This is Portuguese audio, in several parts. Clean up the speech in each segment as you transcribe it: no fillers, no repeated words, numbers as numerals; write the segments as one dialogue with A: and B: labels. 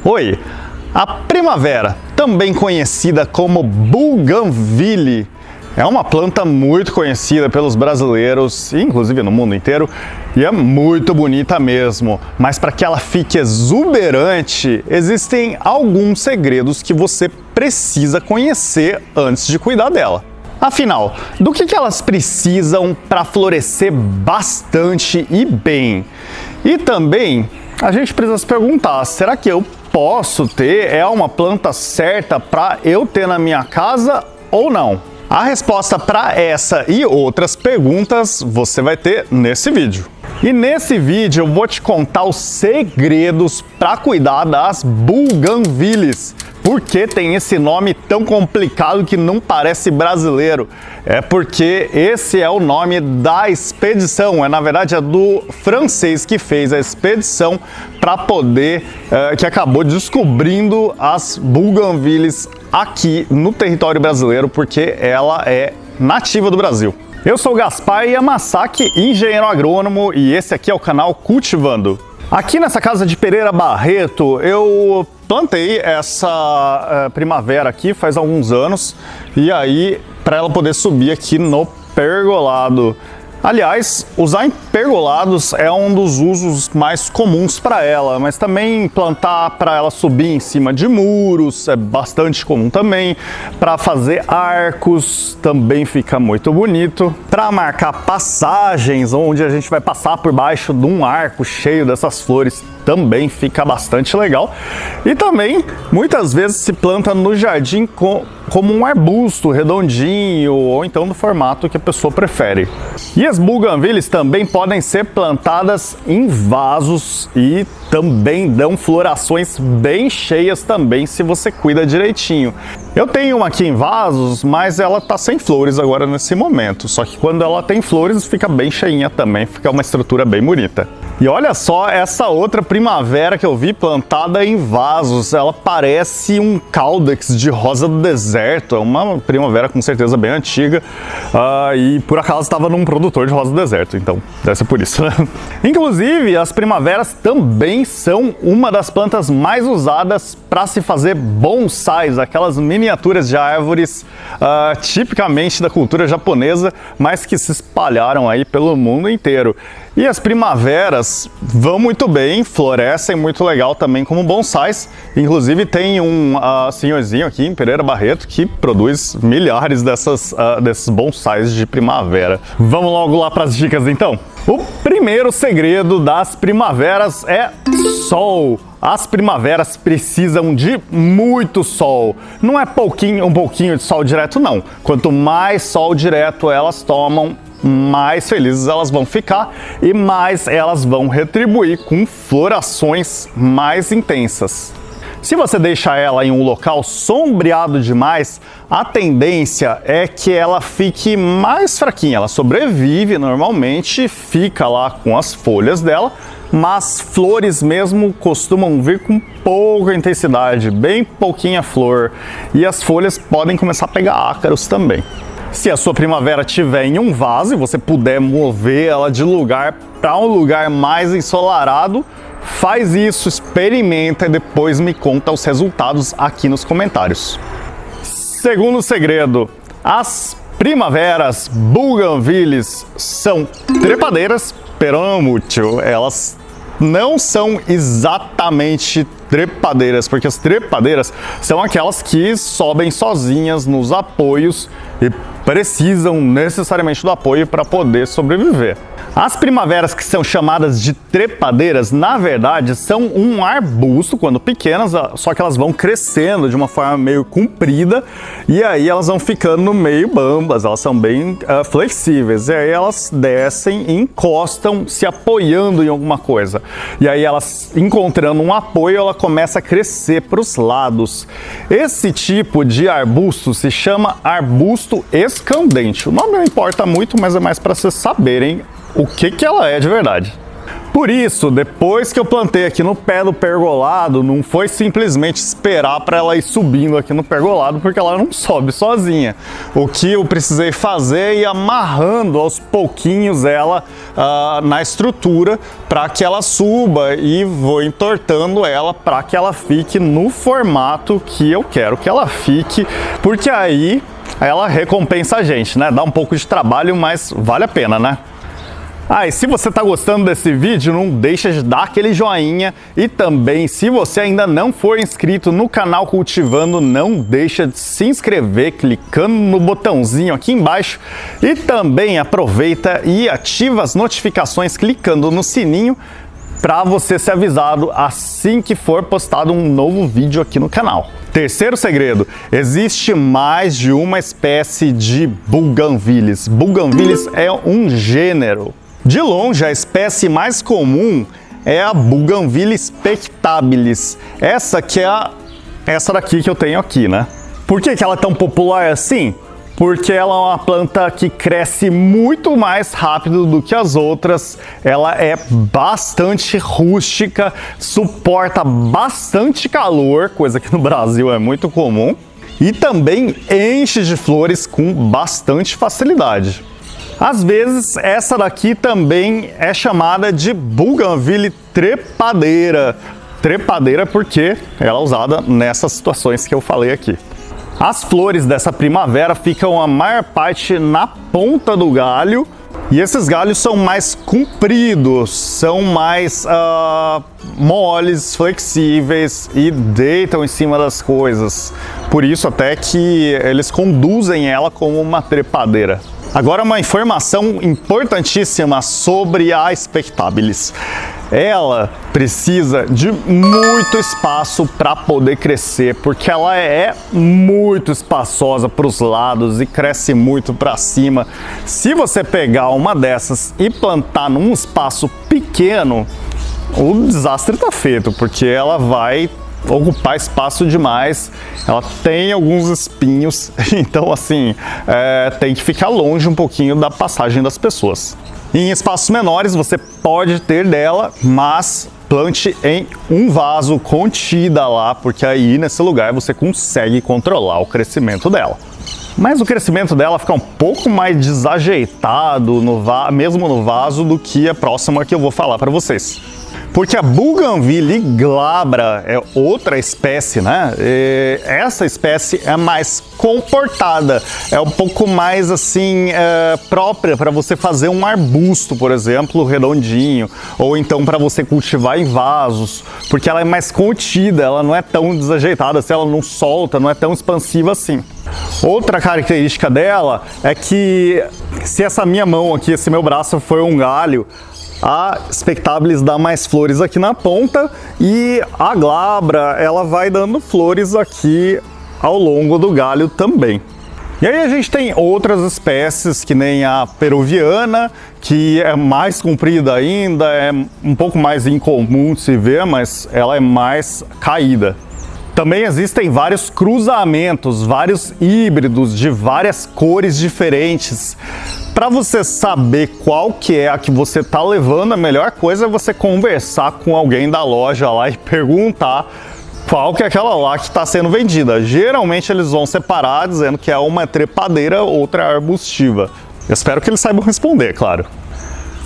A: Oi! A primavera, também conhecida como bougainville, é uma planta muito conhecida pelos brasileiros, inclusive no mundo inteiro, e é muito bonita mesmo. Mas para que ela fique exuberante, existem alguns segredos que você precisa conhecer antes de cuidar dela. Afinal, do que elas precisam para florescer bastante e bem? E também a gente precisa se perguntar, será que eu posso ter uma planta certa para eu ter na minha casa ou não? A resposta para essa e outras perguntas você vai ter nesse vídeo. E nesse vídeo eu vou te contar os segredos para cuidar das bougainvilles. Por que tem esse nome tão complicado que não parece brasileiro? É porque esse é o nome da expedição, na verdade é do francês que fez a expedição para poder, que acabou descobrindo as bougainvilles aqui no território brasileiro, porque ela é nativa do Brasil. Eu sou o Gaspar Yamasaki, engenheiro agrônomo, e esse aqui é o canal Cultivando. Aqui nessa casa de Pereira Barreto, eu plantei essa primavera aqui faz alguns anos, e aí para ela poder subir aqui no pergolado. Aliás, usar em pergolados é um dos usos mais comuns para ela, mas também plantar para ela subir em cima de muros é bastante comum também. Para fazer arcos também fica muito bonito. Para marcar passagens, onde a gente vai passar por baixo de um arco cheio dessas flores, também fica bastante legal. E também, muitas vezes se planta no jardim como um arbusto redondinho, ou então no formato que a pessoa prefere. E as bougainvilles também podem ser plantadas em vasos e também dão florações bem cheias também, se você cuida direitinho. Eu tenho uma aqui em vasos, mas ela tá sem flores agora nesse momento. Só que quando ela tem flores, fica bem cheinha também, fica uma estrutura bem bonita. E olha só essa outra primavera que eu vi plantada em vasos. Ela parece um caudex de rosa do deserto. É uma primavera com certeza bem antiga. E por acaso estava num produtor de rosa do deserto, então deve ser por isso, né? Inclusive, as primaveras também são uma das plantas mais usadas para se fazer bonsais, aquelas miniaturas de árvores tipicamente da cultura japonesa, mas que se espalharam aí pelo mundo inteiro. E as primaveras vão muito bem, florescem muito legal também como bonsais. Inclusive tem um senhorzinho aqui em Pereira Barreto que produz milhares desses bonsais de primavera. Vamos logo lá para as dicas então? O primeiro segredo das primaveras é sol. As primaveras precisam de muito sol. Não é um pouquinho de sol direto, não. Quanto mais sol direto elas tomam, mais felizes elas vão ficar e mais elas vão retribuir com florações mais intensas. Se você deixar ela em um local sombreado demais, a tendência é que ela fique mais fraquinha. Ela sobrevive normalmente, fica lá com as folhas dela, mas flores mesmo costumam vir com pouca intensidade, bem pouquinha flor, e as folhas podem começar a pegar ácaros também. Se a sua primavera estiver em um vaso e você puder mover ela de lugar para um lugar mais ensolarado, faz isso, experimenta e depois me conta os resultados aqui nos comentários. Segundo segredo, as primaveras bougainvilles são trepadeiras, pero mucho. Elas não são exatamente trepadeiras, porque as trepadeiras são aquelas que sobem sozinhas nos apoios e precisam necessariamente do apoio para poder sobreviver. As primaveras que são chamadas de trepadeiras, na verdade, são um arbusto quando pequenas, só que elas vão crescendo de uma forma meio comprida e aí elas vão ficando meio bambas, elas são bem flexíveis. E aí elas descem e encostam se apoiando em alguma coisa. E aí elas, encontrando um apoio, ela começa a crescer para os lados. Esse tipo de arbusto se chama arbusto escandente. O nome não importa muito, mas é mais para vocês saberem o que ela é de verdade. Por isso, depois que eu plantei aqui no pé do pergolado, não foi simplesmente esperar para ela ir subindo aqui no pergolado, porque ela não sobe sozinha. O que eu precisei fazer é ir amarrando aos pouquinhos ela na estrutura para que ela suba, e vou entortando ela para que ela fique no formato que eu quero que ela fique, porque aí ela recompensa a gente, né? Dá um pouco de trabalho, mas vale a pena, né? E se você está gostando desse vídeo, não deixa de dar aquele joinha, e também, se você ainda não for inscrito no canal Cultivando, não deixa de se inscrever clicando no botãozinho aqui embaixo, e também aproveita e ativa as notificações clicando no sininho para você ser avisado assim que for postado um novo vídeo aqui no canal. Terceiro segredo, existe mais de uma espécie de Bougainvilles. Bougainvilles é um gênero. De longe, a espécie mais comum é a Bougainville spectabilis. Essa daqui que eu tenho aqui, né? Por que ela é tão popular assim? Porque ela é uma planta que cresce muito mais rápido do que as outras, ela é bastante rústica, suporta bastante calor, coisa que no Brasil é muito comum, e também enche de flores com bastante facilidade. Às vezes, essa daqui também é chamada de Bougainville trepadeira. Trepadeira porque ela é usada nessas situações que eu falei aqui. As flores dessa primavera ficam a maior parte na ponta do galho, e esses galhos são mais compridos, são mais moles, flexíveis e deitam em cima das coisas. Por isso até que eles conduzem ela como uma trepadeira. Agora uma informação importantíssima sobre a Spectabilis. Ela precisa de muito espaço para poder crescer, porque ela é muito espaçosa para os lados e cresce muito para cima. Se você pegar uma dessas e plantar num espaço pequeno, o desastre está feito, porque ela vai ocupar espaço demais, ela tem alguns espinhos, então assim, tem que ficar longe um pouquinho da passagem das pessoas. Em espaços menores você pode ter dela, mas plante em um vaso contida lá, porque aí nesse lugar você consegue controlar o crescimento dela. Mas o crescimento dela fica um pouco mais desajeitado mesmo no vaso do que a próxima que eu vou falar para vocês. Porque a Bougainville glabra é outra espécie, né? Essa espécie é mais comportada, é um pouco mais assim própria para você fazer um arbusto, por exemplo, redondinho, ou então para você cultivar em vasos, porque ela é mais contida, ela não é tão desajeitada, se ela não solta, não é tão expansiva assim. Outra característica dela é que se essa minha mão aqui, esse meu braço for um galho, a Spectabilis dá mais flores aqui na ponta, e a glabra ela vai dando flores aqui ao longo do galho também. E aí a gente tem outras espécies, que nem a peruviana, que é mais comprida ainda, é um pouco mais incomum de se ver, mas ela é mais caída. Também existem vários cruzamentos, vários híbridos de várias cores diferentes. Para você saber qual que é a que você está levando, a melhor coisa é você conversar com alguém da loja lá e perguntar qual que é aquela lá que está sendo vendida. Geralmente eles vão separar dizendo que uma é trepadeira, outra é arbustiva. Eu espero que eles saibam responder, claro.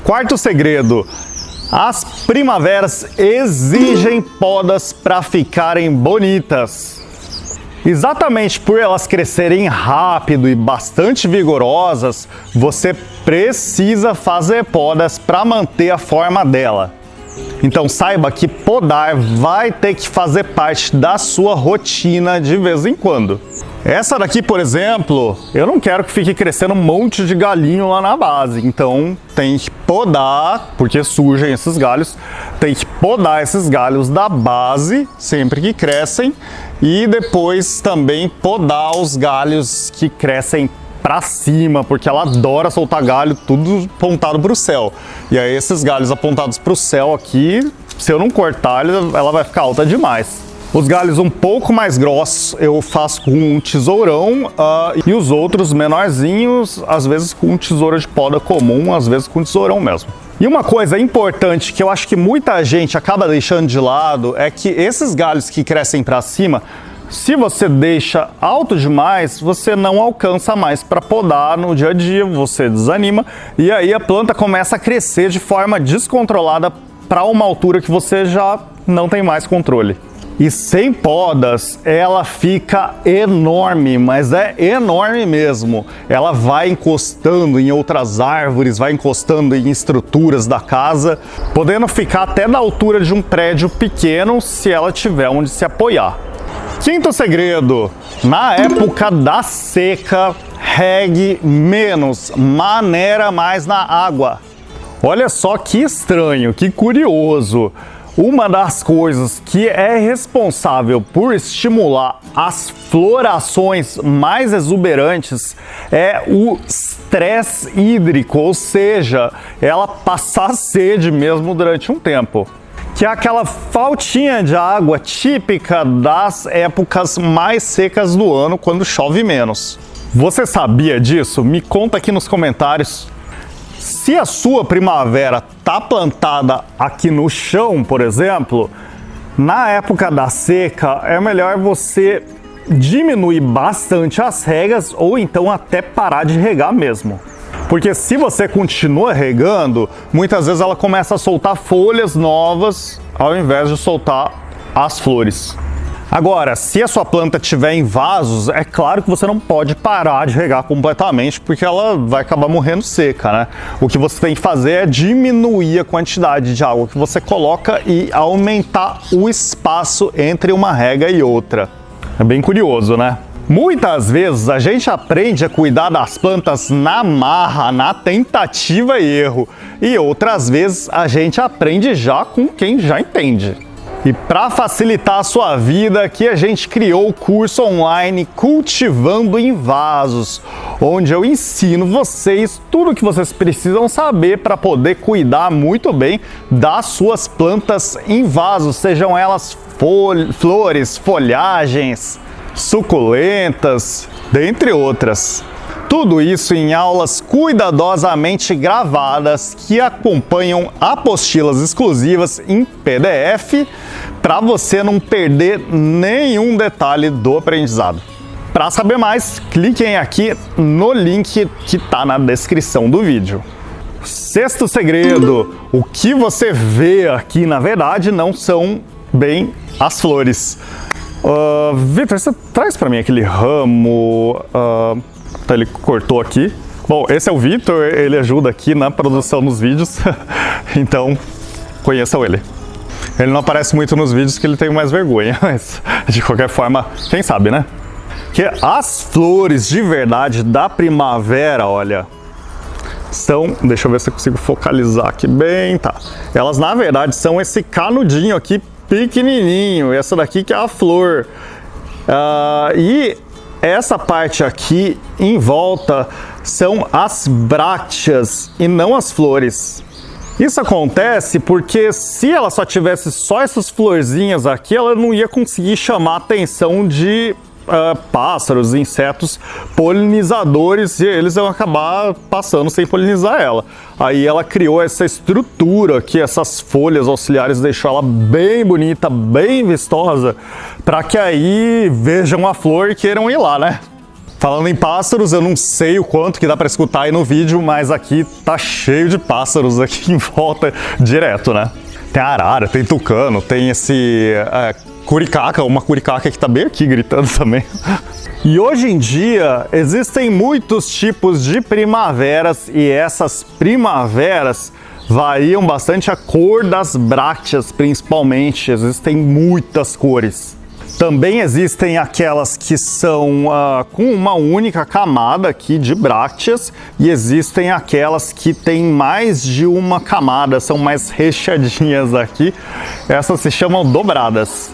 A: Quarto segredo. As primaveras exigem podas para ficarem bonitas. Exatamente por elas crescerem rápido e bastante vigorosas, você precisa fazer podas para manter a forma dela. Então saiba que podar vai ter que fazer parte da sua rotina de vez em quando. Essa daqui, por exemplo, eu não quero que fique crescendo um monte de galinho lá na base, então tem que podar, porque surgem esses galhos, tem que podar esses galhos da base sempre que crescem, e depois também podar os galhos que crescem para cima, porque ela adora soltar galho tudo apontado para o céu. E aí esses galhos apontados para o céu aqui, se eu não cortar, ela vai ficar alta demais. Os galhos um pouco mais grossos eu faço com um tesourão, e os outros menorzinhos, às vezes com tesoura de poda comum, às vezes com tesourão mesmo. E uma coisa importante que eu acho que muita gente acaba deixando de lado é que esses galhos que crescem para cima, se você deixa alto demais, você não alcança mais para podar no dia a dia, você desanima e aí a planta começa a crescer de forma descontrolada para uma altura que você já não tem mais controle. E sem podas, ela fica enorme, mas é enorme mesmo. Ela vai encostando em outras árvores, vai encostando em estruturas da casa, podendo ficar até da altura de um prédio pequeno se ela tiver onde se apoiar. Quinto segredo: na época da seca, regue menos, maneira mais na água. Olha só que estranho, que curioso. Uma das coisas que é responsável por estimular as florações mais exuberantes é o estresse hídrico, ou seja, ela passar sede mesmo durante um tempo. Que é aquela faltinha de água típica das épocas mais secas do ano, quando chove menos. Você sabia disso? Me conta aqui nos comentários. Se a sua primavera está plantada aqui no chão, por exemplo, na época da seca é melhor você diminuir bastante as regas ou então até parar de regar mesmo. Porque se você continua regando, muitas vezes ela começa a soltar folhas novas ao invés de soltar as flores. Agora, se a sua planta estiver em vasos, é claro que você não pode parar de regar completamente, porque ela vai acabar morrendo seca, né? O que você tem que fazer é diminuir a quantidade de água que você coloca e aumentar o espaço entre uma rega e outra. É bem curioso, né? Muitas vezes a gente aprende a cuidar das plantas na marra, na tentativa e erro, e outras vezes a gente aprende já com quem já entende. E para facilitar a sua vida, aqui a gente criou o curso online Cultivando em Vasos, onde eu ensino vocês tudo o que vocês precisam saber para poder cuidar muito bem das suas plantas em vasos, sejam elas flores, folhagens, suculentas, dentre outras. Tudo isso em aulas cuidadosamente gravadas que acompanham apostilas exclusivas em PDF para você não perder nenhum detalhe do aprendizado. Para saber mais, cliquem aqui no link que está na descrição do vídeo. Sexto segredo: o que você vê aqui na verdade não são bem as flores. Vitor, você traz para mim aquele ramo... Ele cortou aqui. Bom, esse é o Vitor, ele ajuda aqui na produção dos vídeos, então conheçam ele. Ele não aparece muito nos vídeos porque ele tem mais vergonha, mas de qualquer forma, quem sabe, né? Que as flores de verdade da primavera, olha, são... Deixa eu ver se eu consigo focalizar aqui bem, tá. Elas na verdade são esse canudinho aqui pequenininho, essa daqui que é a flor. E essa parte aqui em volta são as brácteas e não as flores. Isso acontece porque se ela só tivesse só essas florzinhas aqui, ela não ia conseguir chamar a atenção de pássaros, insetos polinizadores, e eles vão acabar passando sem polinizar ela. Aí ela criou essa estrutura que essas folhas auxiliares deixou ela bem bonita, bem vistosa, para que aí vejam a flor e queiram ir lá, né? Falando em pássaros, eu não sei o quanto que dá para escutar aí no vídeo, mas aqui tá cheio de pássaros aqui em volta direto, né? Tem arara, tem tucano, tem esse curicaca, uma curicaca que tá bem aqui gritando também. E hoje em dia existem muitos tipos de primaveras e essas primaveras variam bastante a cor das brácteas, principalmente. Existem muitas cores. Também existem aquelas que são com uma única camada aqui de brácteas e existem aquelas que têm mais de uma camada, são mais recheadinhas aqui. Essas se chamam dobradas.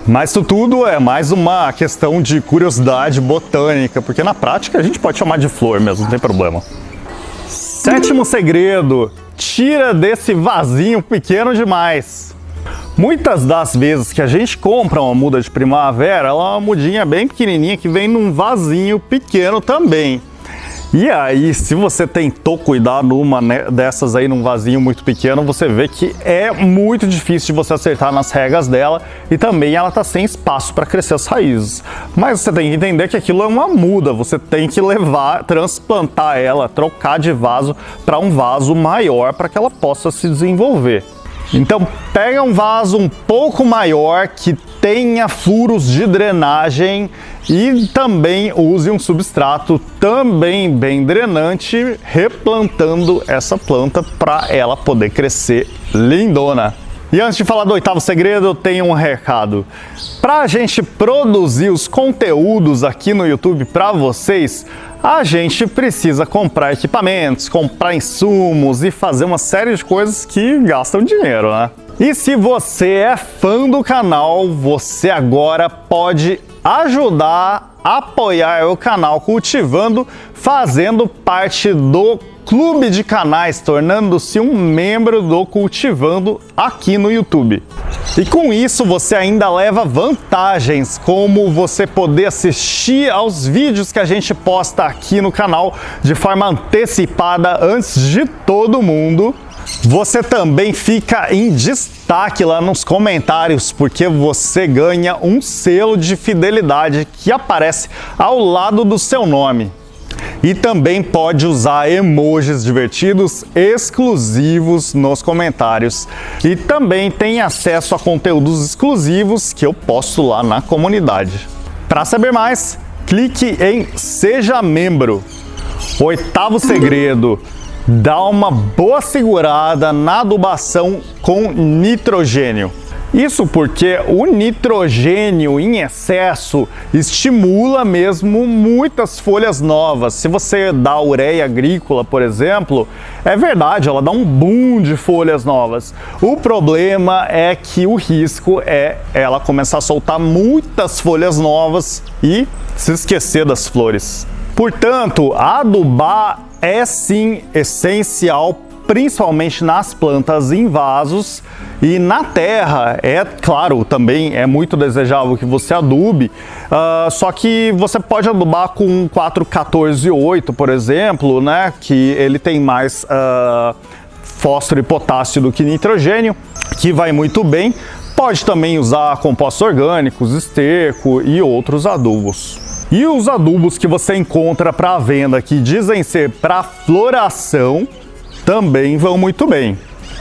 A: Mas isso tudo é mais uma questão de curiosidade botânica, porque na prática a gente pode chamar de flor mesmo, não tem problema. Sétimo segredo: tira desse vasinho pequeno demais. Muitas das vezes que a gente compra uma muda de primavera, ela é uma mudinha bem pequenininha que vem num vasinho pequeno também. E aí, se você tentou cuidar numa dessas aí num vasinho muito pequeno, você vê que é muito difícil de você acertar nas regas dela e também ela tá sem espaço para crescer as raízes. Mas você tem que entender que aquilo é uma muda, você tem que levar, transplantar ela, trocar de vaso para um vaso maior para que ela possa se desenvolver. Então pega um vaso um pouco maior que tenha furos de drenagem e também use um substrato também bem drenante, replantando essa planta para ela poder crescer lindona. E antes de falar do oitavo segredo, eu tenho um recado. Para a gente produzir os conteúdos aqui no YouTube para vocês, a gente precisa comprar equipamentos, comprar insumos e fazer uma série de coisas que gastam dinheiro, né? E se você é fã do canal, você agora pode ajudar a apoiar o canal Cultivando, fazendo parte do Clube de Canais, tornando-se um membro do Cultivando aqui no YouTube. E com isso você ainda leva vantagens, como você poder assistir aos vídeos que a gente posta aqui no canal de forma antecipada antes de todo mundo. Você também fica em destaque lá nos comentários, porque você ganha um selo de fidelidade que aparece ao lado do seu nome. E também pode usar emojis divertidos exclusivos nos comentários. E também tem acesso a conteúdos exclusivos que eu posto lá na comunidade. Para saber mais, clique em Seja Membro. Oitavo segredo: dá uma boa segurada na adubação com nitrogênio. Isso porque o nitrogênio em excesso estimula mesmo muitas folhas novas. Se você dá ureia agrícola, por exemplo, é verdade, ela dá um boom de folhas novas. O problema é que o risco é ela começar a soltar muitas folhas novas e se esquecer das flores. Portanto, adubar é sim essencial, principalmente nas plantas em vasos. E na terra, é claro, também é muito desejável que você adube, só que você pode adubar com 4,14,8, por exemplo, né, que ele tem mais fósforo e potássio do que nitrogênio, que vai muito bem. Pode também usar compostos orgânicos, esterco e outros adubos. E os adubos que você encontra para venda que dizem ser para floração também vão muito bem.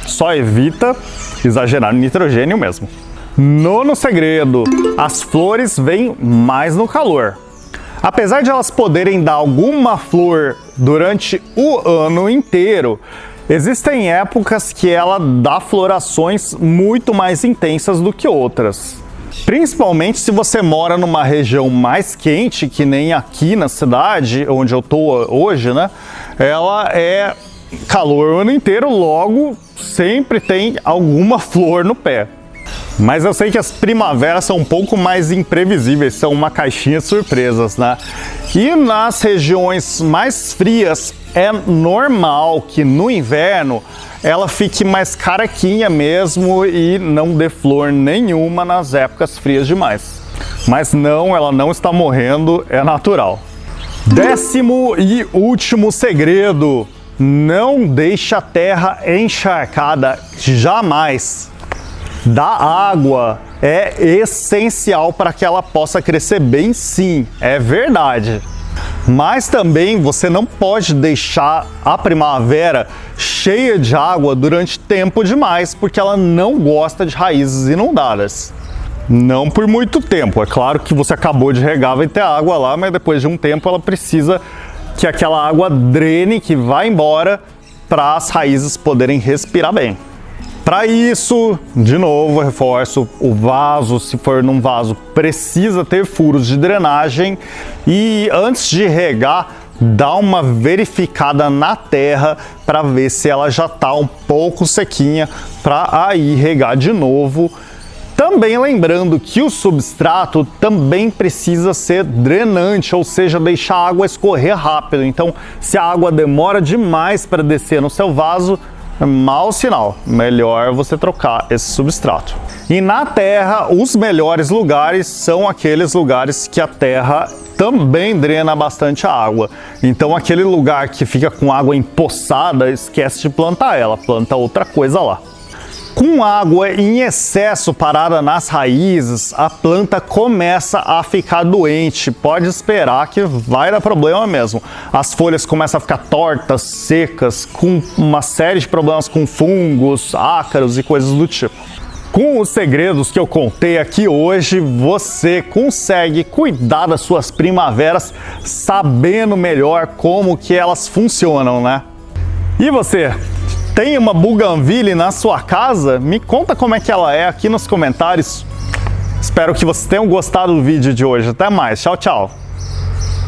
A: Só evita exagerar no nitrogênio mesmo. Nono segredo: as flores vêm mais no calor. Apesar de elas poderem dar alguma flor durante o ano inteiro, existem épocas que ela dá florações muito mais intensas do que outras. Principalmente se você mora numa região mais quente, que nem aqui na cidade onde eu tô hoje, né? Ela é calor o ano inteiro, logo sempre tem alguma flor no pé. Mas eu sei que as primaveras são um pouco mais imprevisíveis, são uma caixinha de surpresas, né? E nas regiões mais frias é normal que no inverno ela fique mais carequinha mesmo e não dê flor nenhuma nas épocas frias demais. Mas não, ela não está morrendo, é natural. Décimo e último segredo: não deixe a terra encharcada jamais. Dar água é essencial para que ela possa crescer bem, sim, é verdade. Mas também você não pode deixar a primavera cheia de água durante tempo demais, porque ela não gosta de raízes inundadas. Não por muito tempo. É claro que você acabou de regar, vai ter água lá, mas depois de um tempo ela precisa que aquela água drene, que vá embora, para as raízes poderem respirar bem. Para isso, de novo, eu reforço, o vaso, se for num vaso, precisa ter furos de drenagem e antes de regar, dá uma verificada na terra para ver se ela já está um pouco sequinha, para aí regar de novo. Também lembrando que o substrato também precisa ser drenante, ou seja, deixar a água escorrer rápido. Então, se a água demora demais para descer no seu vaso, mau sinal. Melhor você trocar esse substrato. E na terra, os melhores lugares são aqueles lugares que a terra também drena bastante a água. Então aquele lugar que fica com água empoçada, esquece de plantar ela, planta outra coisa lá. Com água em excesso parada nas raízes, a planta começa a ficar doente. Pode esperar que vai dar problema mesmo. As folhas começam a ficar tortas, secas, com uma série de problemas com fungos, ácaros e coisas do tipo. Com os segredos que eu contei aqui hoje, você consegue cuidar das suas primaveras sabendo melhor como que elas funcionam, né? E você? Tem uma Bougainville na sua casa? Me conta como é que ela é aqui nos comentários. Espero que vocês tenham gostado do vídeo de hoje. Até mais. Tchau, tchau.